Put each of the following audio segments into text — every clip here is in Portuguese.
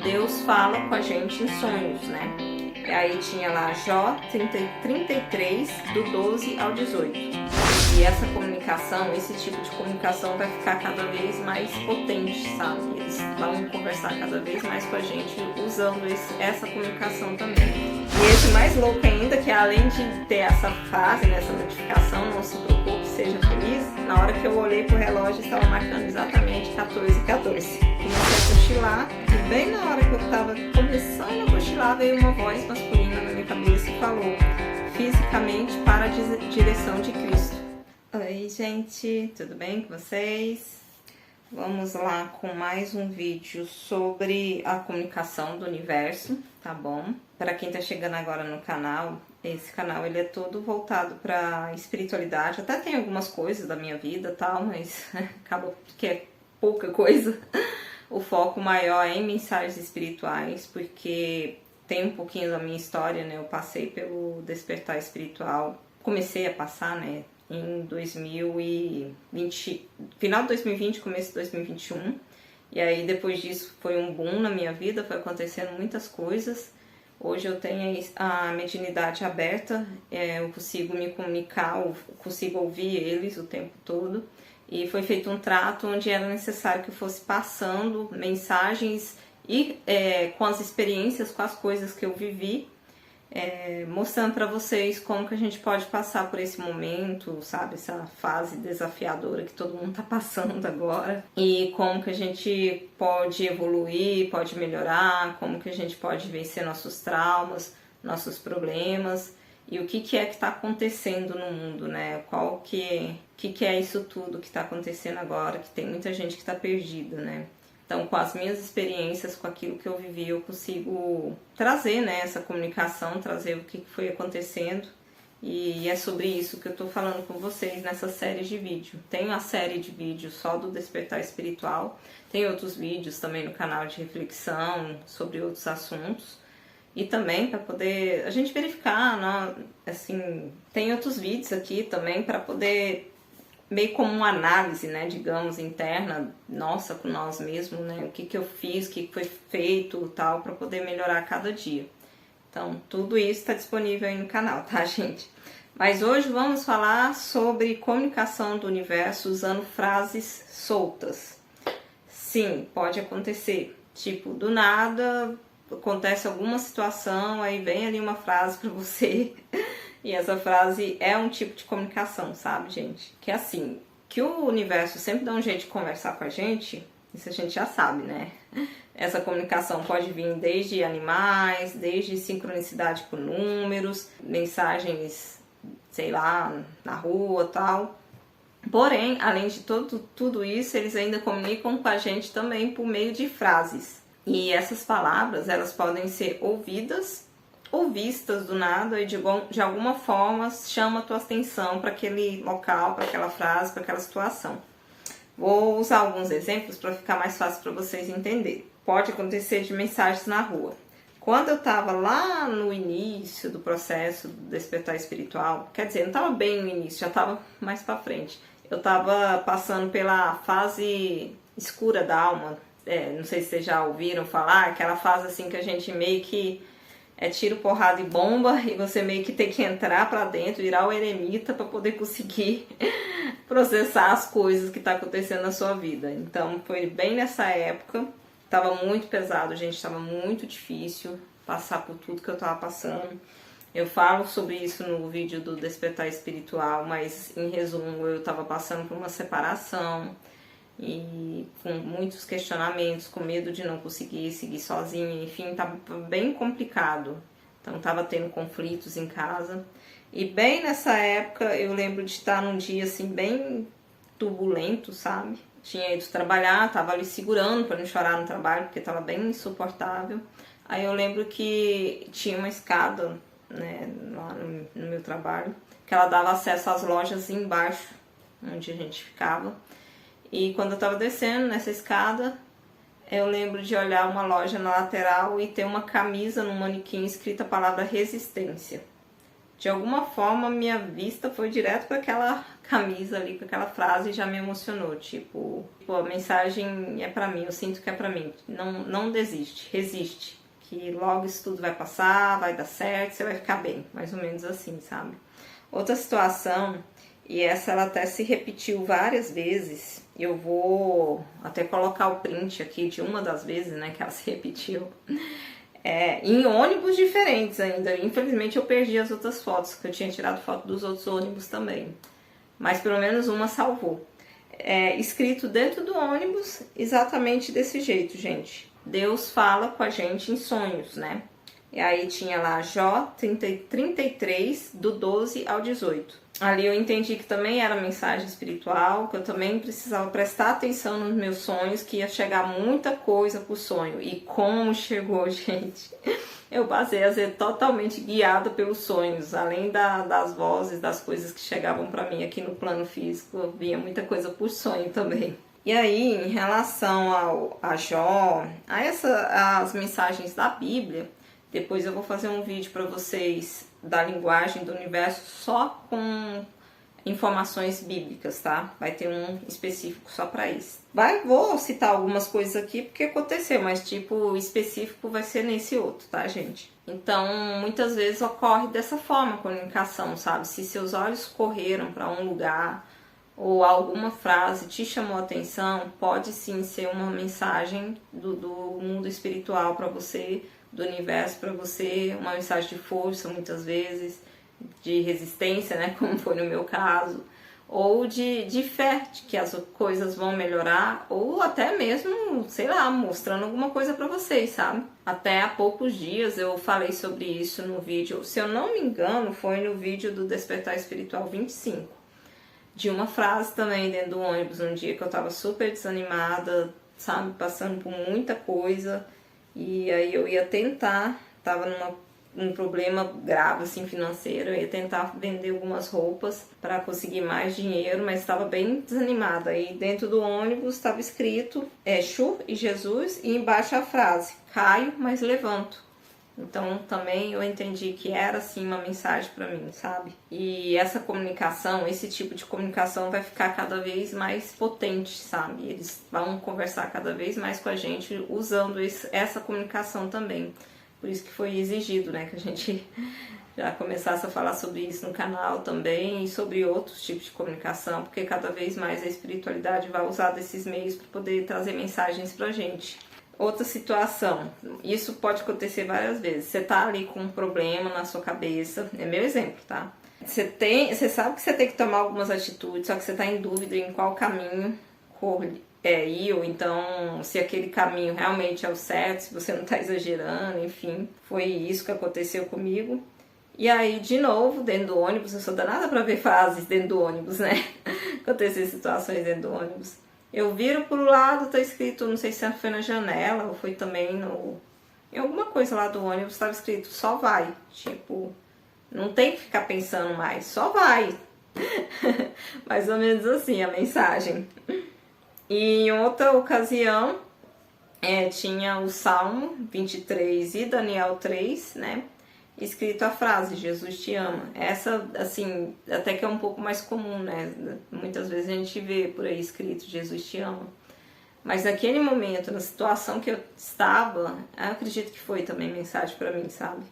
Deus fala com a gente em sonhos, né? E aí tinha lá Jó 33, do 12 ao 18. E essa comunicação, esse tipo de comunicação vai ficar cada vez mais potente, sabe? Eles vão conversar cada vez mais com a gente usando essa comunicação também. E esse mais louco ainda, que além de ter essa frase, né, essa notificação, não se preocupe, seja feliz, na hora que eu olhei pro relógio estava marcando exatamente 14h14. Comecei a cochilar e bem na hora que eu estava começando a cochilar veio uma voz masculina na minha cabeça e falou: fisicamente para a direção de Cristo. Oi gente, tudo bem com vocês? Vamos lá com mais um vídeo sobre a comunicação do universo, tá bom? Para quem tá chegando agora no canal, esse canal ele é todo voltado para espiritualidade. Até tem algumas coisas da minha vida e tal, mas acaba que é pouca coisa. O foco maior é em mensagens espirituais, porque tem um pouquinho da minha história, né? Eu passei pelo despertar espiritual, comecei a passar, né? Em 2020, final de 2020, começo de 2021. E aí depois disso foi um boom na minha vida, foi acontecendo muitas coisas. Hoje eu tenho a mediunidade aberta, eu consigo me comunicar, eu consigo ouvir eles o tempo todo. E foi feito um trato onde era necessário que eu fosse passando mensagens e com as experiências, com as coisas que eu vivi, mostrando para vocês como que a gente pode passar por esse momento, sabe, essa fase desafiadora que todo mundo tá passando agora, e como que a gente pode evoluir, pode melhorar, como que a gente pode vencer nossos traumas, nossos problemas, e o que é que tá acontecendo no mundo, né, qual que é isso tudo que tá acontecendo agora, que tem muita gente que tá perdida, né. Então, com as minhas experiências, com aquilo que eu vivi, eu consigo trazer, né, essa comunicação, trazer o que foi acontecendo. E é sobre isso que eu tô falando com vocês nessa série de vídeo. Tem uma série de vídeos só do Despertar Espiritual. Tem outros vídeos também no canal de reflexão sobre outros assuntos. E também para poder a gente verificar, né, assim, tem outros vídeos aqui também para poder meio como uma análise, né, digamos, interna, nossa, com nós mesmos, né, o que eu fiz, o que foi feito, tal, para poder melhorar a cada dia. Então, tudo isso está disponível aí no canal, tá, gente? Mas hoje vamos falar sobre comunicação do universo usando frases soltas. Sim, pode acontecer, tipo, do nada acontece alguma situação, aí vem ali uma frase para você. E essa frase é um tipo de comunicação, sabe, gente? Que é assim, que o universo sempre dá um jeito de conversar com a gente, isso a gente já sabe, né? Essa comunicação pode vir desde animais, desde sincronicidade com números, mensagens, sei lá, na rua e tal. Porém, além de tudo isso, eles ainda comunicam com a gente também por meio de frases. E essas palavras, elas podem ser ouvidas ou vistas do nada e de alguma forma chama a tua atenção para aquele local, para aquela frase, para aquela situação. Vou usar alguns exemplos para ficar mais fácil para vocês entenderem. Pode acontecer de mensagens na rua. Quando eu estava lá no início do processo do despertar espiritual, quer dizer, não estava bem no início, já estava mais para frente. Eu estava passando pela fase escura da alma, não sei se vocês já ouviram falar, aquela fase assim que a gente meio que tiro, porrada e bomba, e você meio que tem que entrar pra dentro, virar o eremita pra poder conseguir processar as coisas que tá acontecendo na sua vida. Então foi bem nessa época, tava muito pesado, gente, tava muito difícil passar por tudo que eu tava passando. Eu falo sobre isso no vídeo do Despertar Espiritual, mas em resumo eu tava passando por uma separação e com muitos questionamentos, com medo de não conseguir seguir sozinha, enfim, tava bem complicado. Então tava tendo conflitos em casa. E bem nessa época eu lembro de estar num dia assim bem turbulento, sabe? Tinha ido trabalhar, tava ali segurando para não chorar no trabalho, porque tava bem insuportável. Aí eu lembro que tinha uma escada, né, lá no meu trabalho, que ela dava acesso às lojas embaixo, onde a gente ficava. E quando eu tava descendo nessa escada, eu lembro de olhar uma loja na lateral e ter uma camisa no manequim escrita a palavra resistência. de alguma forma minha vista foi direto para aquela camisa ali, com aquela frase e já me emocionou. Tipo, a mensagem é para mim, eu sinto que é para mim. Não desiste, resiste, que logo isso tudo vai passar, vai dar certo, você vai ficar bem, mais ou menos assim, sabe? Outra situação, e essa ela até se repetiu várias vezes, eu vou até colocar o print aqui de uma das vezes, né, que ela se repetiu. Em ônibus diferentes ainda. Infelizmente eu perdi as outras fotos, que eu tinha tirado foto dos outros ônibus também. Mas pelo menos uma salvou. Escrito dentro do ônibus, exatamente desse jeito, gente. Deus fala com a gente em sonhos, né? E aí tinha lá Jó 33, do 12 ao 18. Ali eu entendi que também era mensagem espiritual, que eu também precisava prestar atenção nos meus sonhos, que ia chegar muita coisa pro sonho. E como chegou, gente! Eu passei a ser totalmente guiada pelos sonhos, além das vozes, das coisas que chegavam para mim aqui no plano físico, eu via muita coisa por sonho também. E aí, em relação a Jó, as mensagens da Bíblia, depois eu vou fazer um vídeo para vocês da linguagem do universo só com informações bíblicas, tá? Vai ter um específico só para isso. Vou citar algumas coisas aqui porque aconteceu, mas tipo, o específico vai ser nesse outro, tá, gente? Então, muitas vezes ocorre dessa forma a comunicação, sabe? Se seus olhos correram para um lugar ou alguma frase te chamou a atenção, pode sim ser uma mensagem do mundo espiritual para você, do universo para você, uma mensagem de força muitas vezes, de resistência, né, como foi no meu caso, ou de fé, de que as coisas vão melhorar, ou até mesmo, sei lá, mostrando alguma coisa para vocês, sabe? Até há poucos dias eu falei sobre isso no vídeo, se eu não me engano, foi no vídeo do Despertar Espiritual 25, de uma frase também dentro do ônibus, um dia que eu tava super desanimada, sabe, passando por muita coisa. E aí eu ia tentar, tava num problema grave assim financeiro, eu ia tentar vender algumas roupas para conseguir mais dinheiro, mas estava bem desanimada. Aí dentro do ônibus estava escrito Exu e Jesus e embaixo a frase caio, mas levanto. Então também eu entendi que era assim uma mensagem para mim, sabe? E essa comunicação, esse tipo de comunicação vai ficar cada vez mais potente, sabe? Eles vão conversar cada vez mais com a gente usando essa comunicação também. Por isso que foi exigido, né, que a gente já começasse a falar sobre isso no canal também e sobre outros tipos de comunicação, porque cada vez mais a espiritualidade vai usar desses meios para poder trazer mensagens pra gente. Outra situação, isso pode acontecer várias vezes. Você tá ali com um problema na sua cabeça, é meu exemplo, tá? Você sabe que você tem que tomar algumas atitudes, só que você tá em dúvida em qual caminho ir, ou então se aquele caminho realmente é o certo, se você não tá exagerando, enfim. Foi isso que aconteceu comigo. E aí, de novo, dentro do ônibus, eu sou danada pra ver fases dentro do ônibus, né? Acontecer situações dentro do ônibus. Eu viro pro lado, tá escrito, não sei se foi na janela ou foi também em alguma coisa lá do ônibus, estava escrito só vai. Tipo, não tem que ficar pensando mais, só vai. Mais ou menos assim a mensagem. E em outra ocasião, tinha o Salmo 23 e Daniel 3, né? Escrito a frase, Jesus te ama. Essa, assim, até que é um pouco mais comum, né? Muitas vezes a gente vê por aí escrito, Jesus te ama. Mas naquele momento, na situação que eu estava, eu acredito que foi também mensagem pra mim, sabe?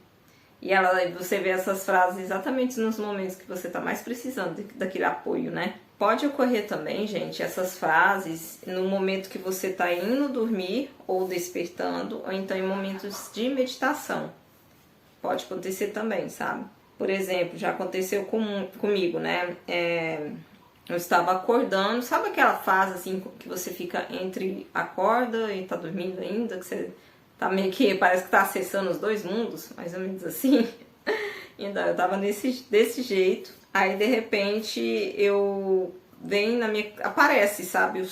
E você vê essas frases exatamente nos momentos que você tá mais precisando daquele apoio, né? Pode ocorrer também, gente, essas frases no momento que você tá indo dormir ou despertando, ou então em momentos de meditação. Pode acontecer também, sabe? Por exemplo, já aconteceu comigo, né? Eu estava acordando, sabe aquela fase assim que você fica entre acorda e tá dormindo ainda, que você tá meio que, parece que tá acessando os dois mundos, mais ou menos assim. Então, eu tava desse jeito, aí de repente aparece, sabe?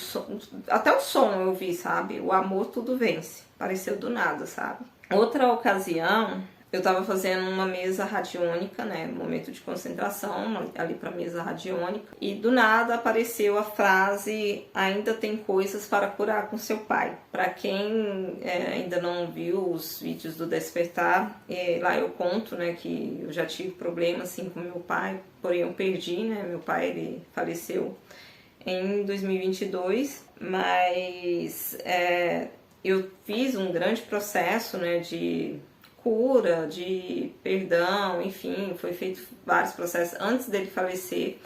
Até o som eu vi, sabe? O amor tudo vence, apareceu do nada, sabe? Outra ocasião, eu estava fazendo uma mesa radiônica, né, momento de concentração, ali para mesa radiônica, e do nada apareceu a frase: ainda tem coisas para curar com seu pai. Para quem ainda não viu os vídeos do Despertar, lá eu conto, né, que eu já tive problemas assim com meu pai, porém eu perdi, né, meu pai ele faleceu em 2022, mas eu fiz um grande processo, né, de cura, de perdão, enfim, foi feito vários processos antes dele falecer.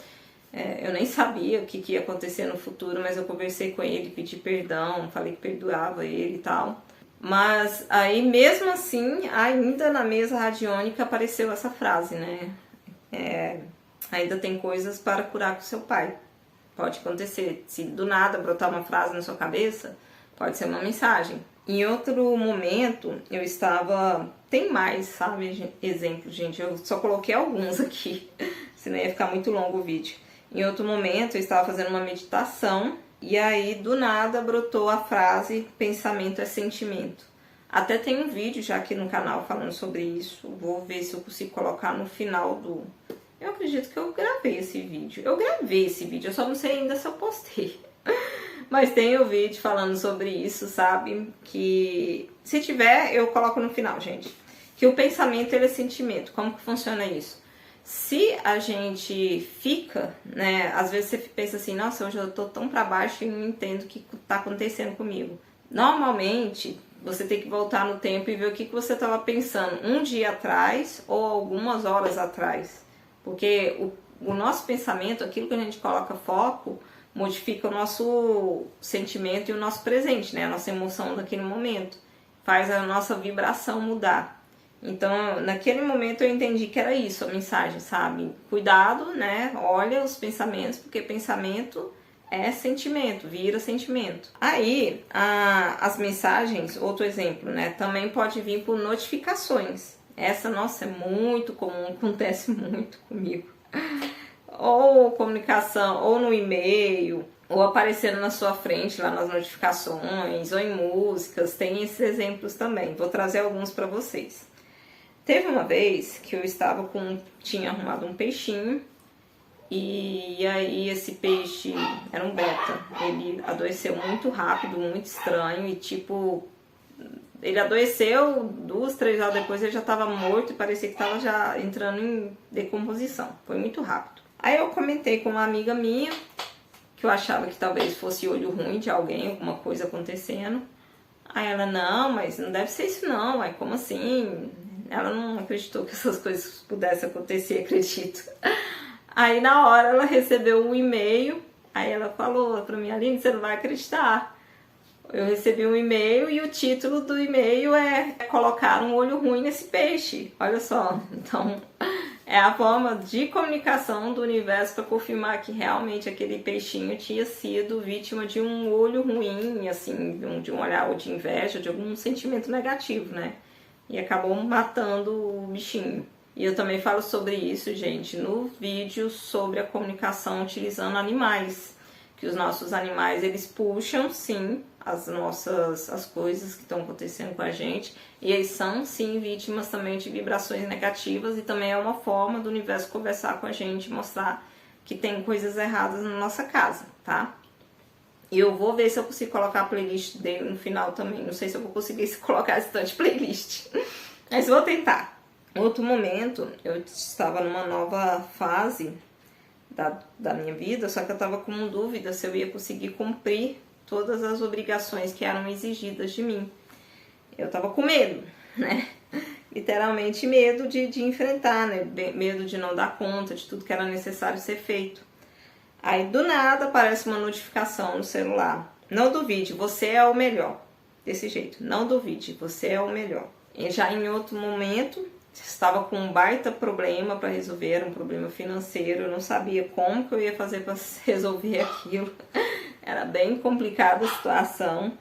Eu nem sabia o que ia acontecer no futuro, mas eu conversei com ele, pedi perdão, falei que perdoava ele e tal. Mas aí, mesmo assim, ainda na mesa radiônica apareceu essa frase, né? Ainda tem coisas para curar com seu pai. Pode acontecer, se do nada brotar uma frase na sua cabeça, pode ser uma mensagem. Em outro momento, eu estava... Tem mais, sabe, exemplos, gente. Eu só coloquei alguns aqui, senão ia ficar muito longo o vídeo. Em outro momento, eu estava fazendo uma meditação e aí, do nada, brotou a frase: pensamento é sentimento. Até tem um vídeo já aqui no canal falando sobre isso. Vou ver se eu consigo colocar no final do... Eu acredito que eu gravei esse vídeo. Eu gravei esse vídeo, eu só não sei ainda se eu postei. Mas tem o vídeo falando sobre isso, sabe? Que se tiver, eu coloco no final, gente. Que o pensamento, ele é sentimento. Como que funciona isso? Se a gente fica, né? Às vezes você pensa assim: nossa, hoje eu tô tão pra baixo e não entendo o que tá acontecendo comigo. Normalmente, você tem que voltar no tempo e ver o que você estava pensando um dia atrás ou algumas horas atrás. Porque o nosso pensamento, aquilo que a gente coloca foco, modifica o nosso sentimento e o nosso presente, né? A nossa emoção naquele momento. Faz a nossa vibração mudar. Então, naquele momento eu entendi que era isso, a mensagem, sabe? Cuidado, né? Olha os pensamentos, porque pensamento é sentimento, vira sentimento. Aí, as mensagens, outro exemplo, né? Também pode vir por notificações. Essa, nossa, é muito comum, acontece muito comigo. Ou comunicação, ou no e-mail, ou aparecendo na sua frente lá nas notificações, ou em músicas. Tem esses exemplos também. Vou trazer alguns para vocês. Teve uma vez que eu tinha arrumado um peixinho, e aí esse peixe era um beta. Ele adoeceu muito rápido, muito estranho, e tipo, ele adoeceu 2, 3 horas depois, ele já estava morto e parecia que estava já entrando em decomposição. Foi muito rápido. Aí eu comentei com uma amiga minha, que eu achava que talvez fosse olho ruim de alguém, alguma coisa acontecendo. Aí ela: não, mas não deve ser isso não, aí como assim? Ela não acreditou que essas coisas pudessem acontecer, acredito. Aí na hora ela recebeu um e-mail, aí ela falou pra mim: Aline, você não vai acreditar. Eu recebi um e-mail e o título do e-mail é colocar um olho ruim nesse peixe. Olha só, então é a forma de comunicação do universo para confirmar que realmente aquele peixinho tinha sido vítima de um olho ruim, assim, de um olhar de inveja, de algum sentimento negativo, né? E acabou matando o bichinho. E eu também falo sobre isso, gente, no vídeo sobre a comunicação utilizando animais. Que os nossos animais, eles puxam, sim, as coisas que estão acontecendo com a gente. E eles são, sim, vítimas também de vibrações negativas. E também é uma forma do universo conversar com a gente, mostrar que tem coisas erradas na nossa casa, tá? E eu vou ver se eu consigo colocar a playlist dele no final também. Não sei se eu vou conseguir colocar esse tanto de playlist. Mas vou tentar. Outro momento, eu estava numa nova fase da minha vida, só que eu estava com dúvida se eu ia conseguir cumprir todas as obrigações que eram exigidas de mim. Eu estava com medo, né? Literalmente medo de enfrentar, né? Medo de não dar conta de tudo que era necessário ser feito. Aí do nada aparece uma notificação no celular: não duvide, você é o melhor. Desse jeito, não duvide, você é o melhor. E já em outro momento, estava com um baita problema para resolver, era um problema financeiro, eu não sabia como que eu ia fazer para resolver aquilo. Era bem complicada a situação.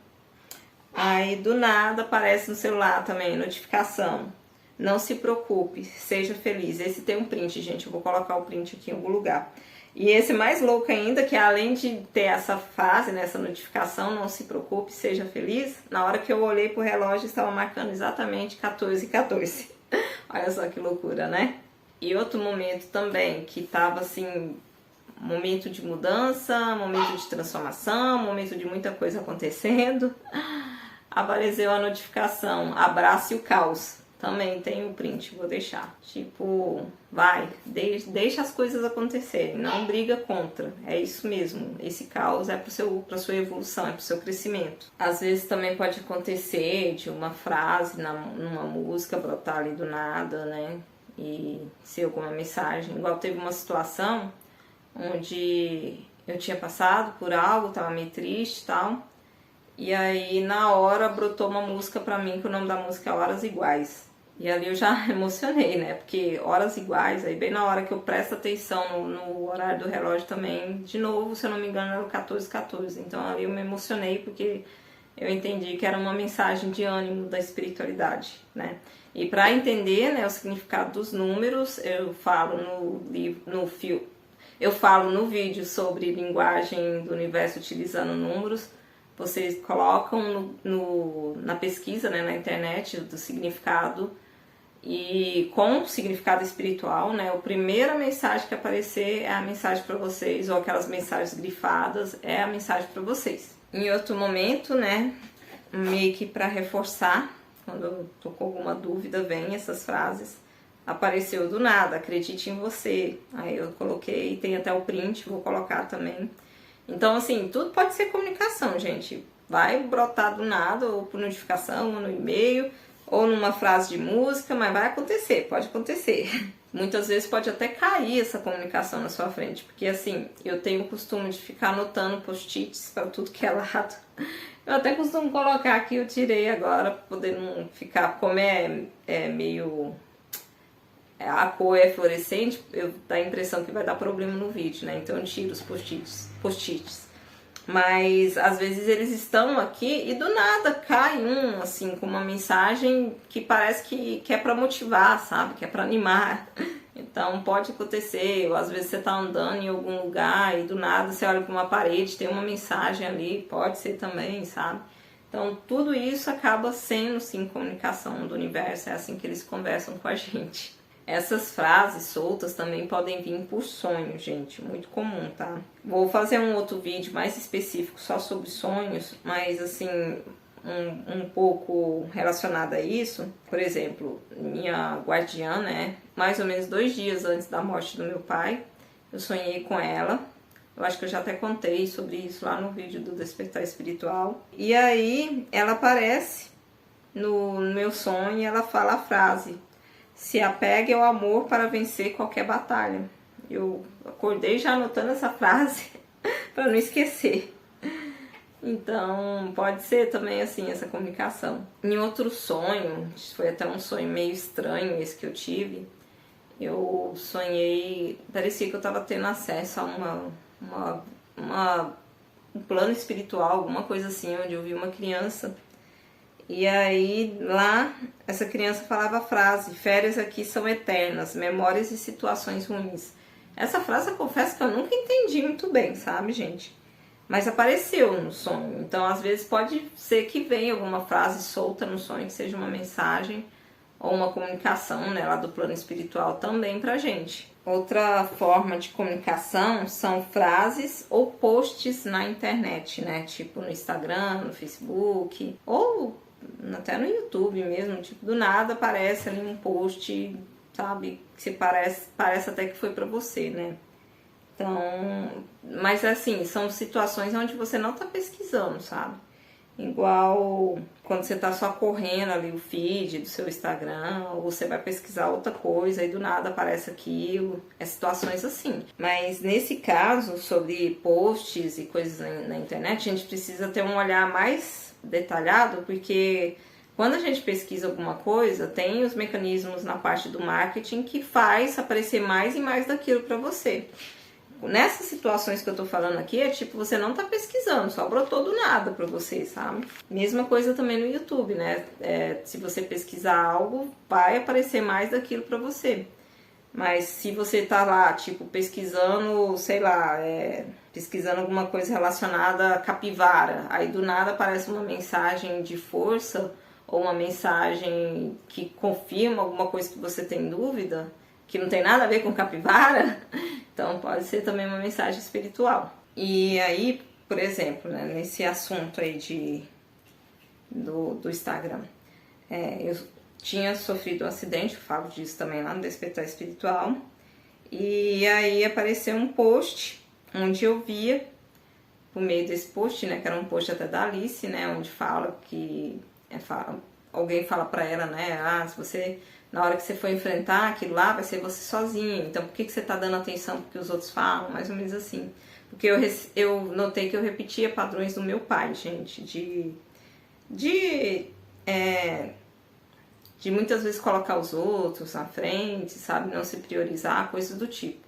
Aí do nada aparece no celular também notificação: não se preocupe, seja feliz. Esse tem um print, gente, eu vou colocar o print aqui em algum lugar. E esse mais louco ainda, que além de ter essa frase, né, essa notificação, não se preocupe, seja feliz, na hora que eu olhei pro relógio estava marcando exatamente 14h14. Olha só que loucura, né? E outro momento também, que tava assim, momento de mudança, momento de transformação, momento de muita coisa acontecendo, apareceu a notificação, abrace o caos. Também tem o print, vou deixar. Tipo, vai, deixa as coisas acontecerem, não briga contra. É isso mesmo, esse caos é pra sua evolução, é pro seu crescimento. Às vezes também pode acontecer de uma frase numa música brotar ali do nada, né? E ser alguma mensagem. Igual teve uma situação onde eu tinha passado por algo, tava meio triste e tal. E aí na hora brotou uma música pra mim, que o nome da música é Horas Iguais. E ali eu já emocionei, né? Porque horas iguais, aí bem na hora que eu presto atenção no horário do relógio também, de novo, se eu não me engano, era o 14:14. Então ali eu me emocionei porque eu entendi que era uma mensagem de ânimo da espiritualidade, né? E para entender, né, o significado dos números, eu falo eu falo no vídeo sobre linguagem do universo utilizando números. Vocês colocam na pesquisa, né, na internet do significado, e com o significado espiritual, né, a primeira mensagem que aparecer é a mensagem para vocês, ou aquelas mensagens grifadas é a mensagem para vocês. Em outro momento, né, meio que para reforçar, quando eu tô com alguma dúvida, vem essas frases. Apareceu do nada, acredite em você. Aí eu coloquei, tem até o print, vou colocar também. Então, assim, tudo pode ser comunicação, gente. Vai brotar do nada, ou por notificação, ou no e-mail, ou numa frase de música, mas vai acontecer, pode acontecer. Muitas vezes pode até cair essa comunicação na sua frente, porque assim, eu tenho o costume de ficar anotando post-its para tudo que é lado. Eu até costumo colocar aqui, eu tirei agora, para poder não ficar, como é meio... a cor é fluorescente, dá a impressão que vai dar problema no vídeo, né? Então eu tiro os post-its. Mas às vezes eles estão aqui e do nada cai um, assim, com uma mensagem que parece que é pra motivar, sabe? Que é pra animar. Então pode acontecer, ou às vezes você tá andando em algum lugar e do nada você olha pra uma parede, tem uma mensagem ali, pode ser também, sabe? Então tudo isso acaba sendo, sim, comunicação do universo, é assim que eles conversam com a gente. Essas frases soltas também podem vir por sonho, gente, muito comum, tá? Vou fazer um outro vídeo mais específico só sobre sonhos, mas assim, um pouco relacionado a isso. Por exemplo, minha guardiã, né, mais ou menos 2 dias antes da morte do meu pai, eu sonhei com ela. Eu acho que eu já até contei sobre isso lá no vídeo do Despertar Espiritual. E aí, ela aparece no meu sonho e ela fala a frase: se apegue ao amor para vencer qualquer batalha. Eu acordei já anotando essa frase para não esquecer. Então, pode ser também assim, essa comunicação. Em outro sonho, foi até um sonho meio estranho esse que eu tive, eu sonhei, parecia que eu estava tendo acesso a um plano espiritual, alguma coisa assim, onde eu vi uma criança. E aí, lá, essa criança falava a frase: férias aqui são eternas, memórias e situações ruins. Essa frase eu confesso que eu nunca entendi muito bem, sabe, gente? Mas apareceu no sonho. Então, às vezes, pode ser que venha alguma frase solta no sonho, que seja uma mensagem ou uma comunicação, né, lá do plano espiritual também pra gente. Outra forma de comunicação são frases ou posts na internet, né? Tipo no Instagram, no Facebook, ou até no YouTube mesmo, tipo, do nada aparece ali um post, sabe, que parece até que foi pra você, né? Então, mas assim, são situações onde você não tá pesquisando, sabe? Igual quando você tá só correndo ali o feed do seu Instagram, ou você vai pesquisar outra coisa e do nada aparece aquilo, é situações assim. Mas nesse caso, sobre posts e coisas na internet, a gente precisa ter um olhar mais detalhado, porque quando a gente pesquisa alguma coisa, tem os mecanismos na parte do marketing que faz aparecer mais e mais daquilo para você. Nessas situações que eu tô falando aqui, é tipo, você não tá pesquisando, só brotou do nada pra você, sabe? Mesma coisa também no YouTube, né? Se você pesquisar algo, vai aparecer mais daquilo pra você. Mas se você tá lá, tipo, pesquisando, sei lá, pesquisando alguma coisa relacionada a capivara, aí do nada aparece uma mensagem de força ou uma mensagem que confirma alguma coisa que você tem dúvida, que não tem nada a ver com capivara, então pode ser também uma mensagem espiritual. E aí, por exemplo, né, nesse assunto aí do Instagram, eu tinha sofrido um acidente, eu falo disso também lá no Despertar Espiritual, e aí apareceu um post onde eu via, por meio desse post, né, que era um post até da Alice, né, onde fala que alguém fala pra ela, né, se você, na hora que você for enfrentar aquilo lá, vai ser você sozinha, então por que você tá dando atenção pro que os outros falam, mais ou menos assim. Porque eu notei que eu repetia padrões do meu pai, gente, de muitas vezes colocar os outros na frente, sabe, não se priorizar, coisas do tipo.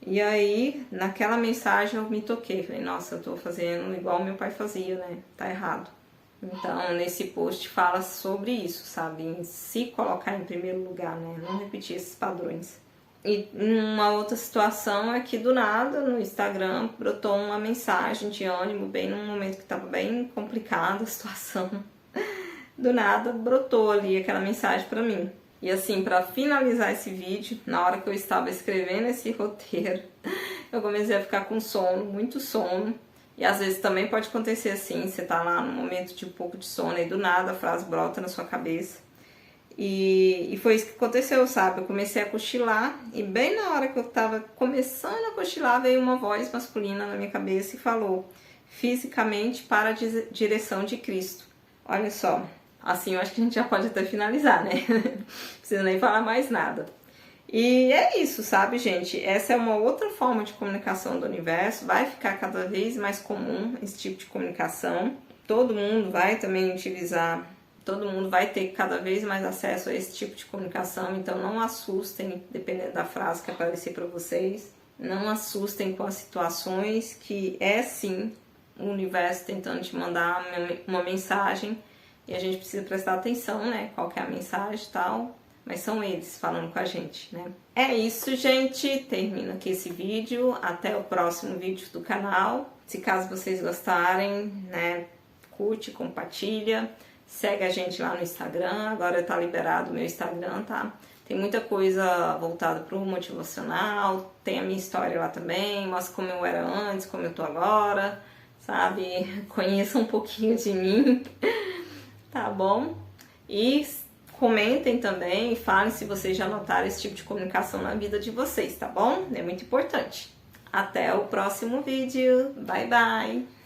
E aí, naquela mensagem eu me toquei, falei, nossa, eu tô fazendo igual meu pai fazia, né, tá errado. Então, nesse post fala sobre isso, sabe, em se colocar em primeiro lugar, né, não repetir esses padrões. E uma outra situação é que do nada no Instagram brotou uma mensagem de ânimo, bem num momento que estava bem complicada a situação. Do nada brotou ali aquela mensagem pra mim. E assim, pra finalizar esse vídeo, na hora que eu estava escrevendo esse roteiro, eu comecei a ficar com sono, muito sono. E às vezes também pode acontecer assim, você tá lá num momento de um pouco de sono e do nada a frase brota na sua cabeça. E foi isso que aconteceu, sabe? Eu comecei a cochilar e bem na hora que eu tava começando a cochilar, veio uma voz masculina na minha cabeça e falou: fisicamente para a direção de Cristo. Olha só, assim eu acho que a gente já pode até finalizar, né? Não precisa nem falar mais nada. E é isso, sabe, gente? Essa é uma outra forma de comunicação do universo, vai ficar cada vez mais comum esse tipo de comunicação. Todo mundo vai também utilizar. Todo mundo vai ter cada vez mais acesso a esse tipo de comunicação, então não assustem, dependendo da frase que aparecer para vocês. Não assustem com as situações que é sim o universo tentando te mandar uma mensagem e a gente precisa prestar atenção, né? Qual que é a mensagem e tal, mas são eles falando com a gente, né? É isso, gente. Termino aqui esse vídeo. Até o próximo vídeo do canal. Se caso vocês gostarem, né? Curte, compartilha. Segue a gente lá no Instagram, agora tá liberado o meu Instagram, tá? Tem muita coisa voltada pro motivacional, tem a minha história lá também, mostra como eu era antes, como eu tô agora, sabe? Conheça um pouquinho de mim, tá bom? E comentem também, falem se vocês já notaram esse tipo de comunicação na vida de vocês, tá bom? É muito importante. Até o próximo vídeo, bye bye!